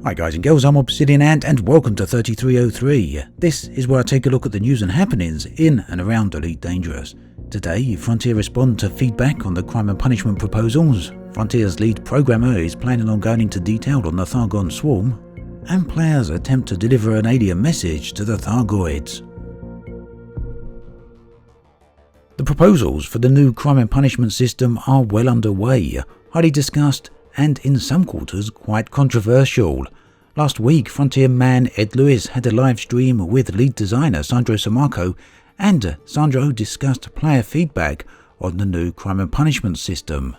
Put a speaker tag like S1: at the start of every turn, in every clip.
S1: Hi guys and girls, I'm Obsidian Ant and welcome to 3303. This is where I take a look at the news and happenings in and around Elite Dangerous. Today, Frontier respond to feedback on the crime and punishment proposals, Frontier's lead programmer is planning on going into detail on the Thargoid swarm, and players attempt to deliver an alien message to the Thargoids. The proposals for the new crime and punishment system are well underway, highly discussed, and in some quarters quite controversial. Last week, Frontier man Ed Lewis had a live stream with lead designer Sandro Sammarco, and Sandro discussed player feedback on the new crime and punishment system.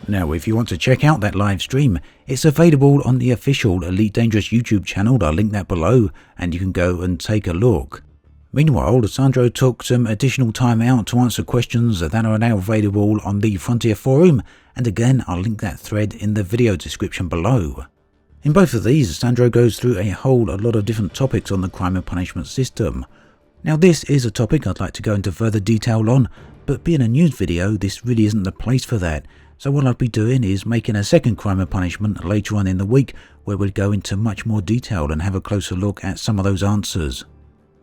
S1: Now, if you want to check out that live stream, it's available on the official Elite Dangerous YouTube channel. I'll link that below, and you can go and take a look. Meanwhile, Sandro took some additional time out to answer questions that are now available on the Frontier forum, and again I'll link that thread in the video description below. In both of these, Sandro goes through a whole lot of different topics on the crime and punishment system. Now, this is a topic I'd like to go into further detail on, but being a news video, this really isn't the place for that. So what I'll be doing is making a second crime and punishment later on in the week, where we'll go into much more detail and have a closer look at some of those answers.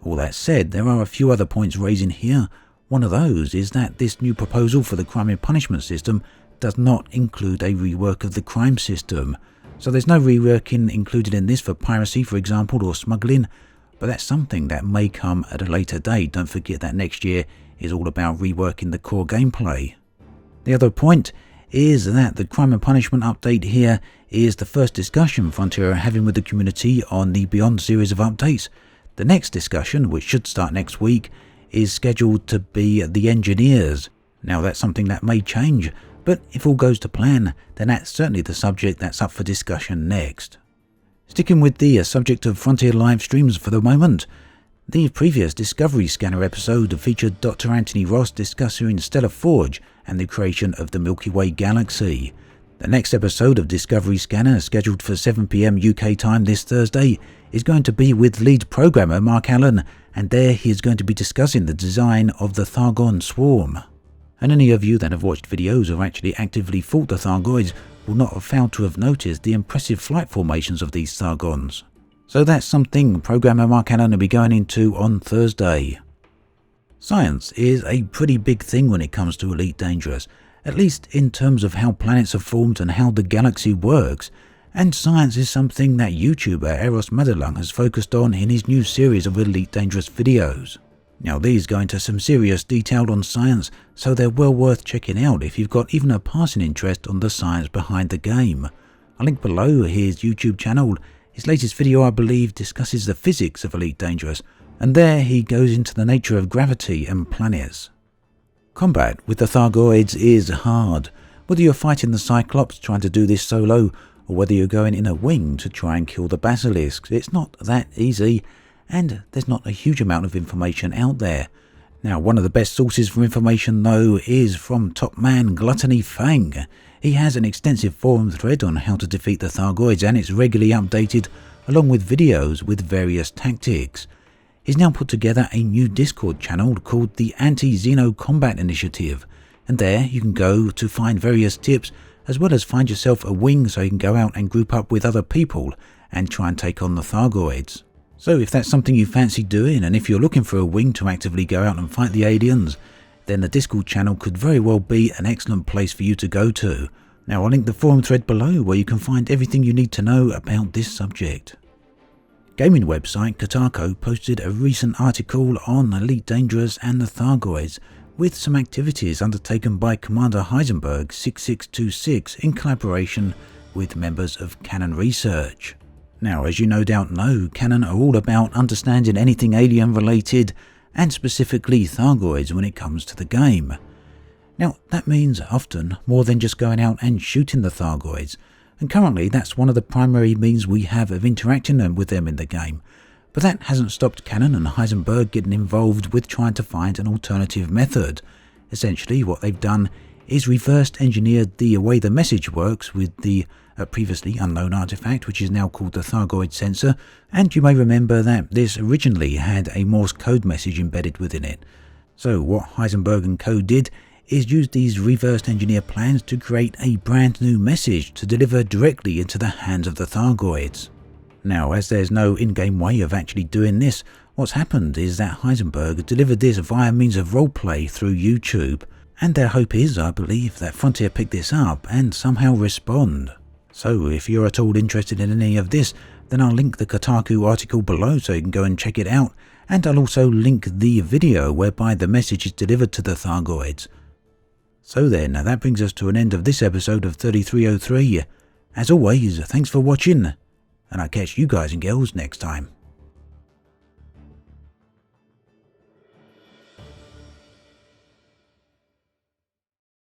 S1: All that said, there are a few other points raised in here. One of those is that this new proposal for the crime and punishment system does not include a rework of the crime system. So there's no reworking included in this for piracy, for example, or smuggling, but that's something that may come at a later date. Don't forget that next year is all about reworking the core gameplay. The other point is that the crime and punishment update here is the first discussion Frontier are having with the community on the Beyond series of updates. The next discussion, which should start next week, is scheduled to be the engineers. Now, that's something that may change, but if all goes to plan, then that's certainly the subject that's up for discussion next. Sticking with the subject of Frontier live streams for the moment, the previous Discovery Scanner episode featured Dr. Anthony Ross discussing Stellar Forge and the creation of the Milky Way galaxy. The next episode of Discovery Scanner, scheduled for 7 PM UK time this Thursday, is going to be with lead programmer Mark Allen, and there he is going to be discussing the design of the Thargoid swarm. And any of you that have watched videos or actually actively fought the Thargoids will not have failed to have noticed the impressive flight formations of these Thargoids. So that's something programmer Mark Allen will be going into on Thursday. Science is a pretty big thing when it comes to Elite Dangerous, at least in terms of how planets are formed and how the galaxy works, and science is something that YouTuber Eros Madelung has focused on in his new series of Elite Dangerous videos. Now, these go into some serious detail on science, so they're well worth checking out if you've got even a passing interest on the science behind the game. I'll link below his YouTube channel. His latest video, I believe, discusses the physics of Elite Dangerous, and there he goes into the nature of gravity and planets. Combat with the Thargoids is hard. Whether you're fighting the Cyclops trying to do this solo, or whether you're going in a wing to try and kill the basilisks, it's not that easy, and there's not a huge amount of information out there. Now, one of the best sources for information though is from top man Gluttony Fang. He has an extensive forum thread on how to defeat the Thargoids, and it's regularly updated along with videos with various tactics. He's now put together a new Discord channel called the Anti-Xeno Combat Initiative, and there you can go to find various tips as well as find yourself a wing so you can go out and group up with other people and try and take on the Thargoids. So if that's something you fancy doing, and if you're looking for a wing to actively go out and fight the aliens, then the Discord channel could very well be an excellent place for you to go to. Now, I'll link the forum thread below where you can find everything you need to know about this subject. Gaming website Kotaku posted a recent article on Elite Dangerous and the Thargoids, with some activities undertaken by Commander Heisenberg 6626 in collaboration with members of Canon Research. Now, as you no doubt know, Canon are all about understanding anything alien related, and specifically Thargoids when it comes to the game. Now, that means often more than just going out and shooting the Thargoids, and currently that's one of the primary means we have of interacting with them in the game. But that hasn't stopped Canon and Heisenberg getting involved with trying to find an alternative method. Essentially, what they've done is reversed engineered the way the message works with the previously unknown artifact, which is now called the Thargoid sensor, and you may remember that this originally had a Morse code message embedded within it. So what Heisenberg and co did is use these reverse engineer plans to create a brand new message to deliver directly into the hands of the Thargoids. Now, as there's no in-game way of actually doing this, what's happened is that Heisenberg delivered this via means of roleplay through YouTube, and their hope is, I believe, that Frontier pick this up and somehow respond. So if you're at all interested in any of this, then I'll link the Kotaku article below so you can go and check it out, and I'll also link the video whereby the message is delivered to the Thargoids. So then, that brings us to an end of this episode of 3303. As always, thanks for watching, and I'll catch you guys and girls next time.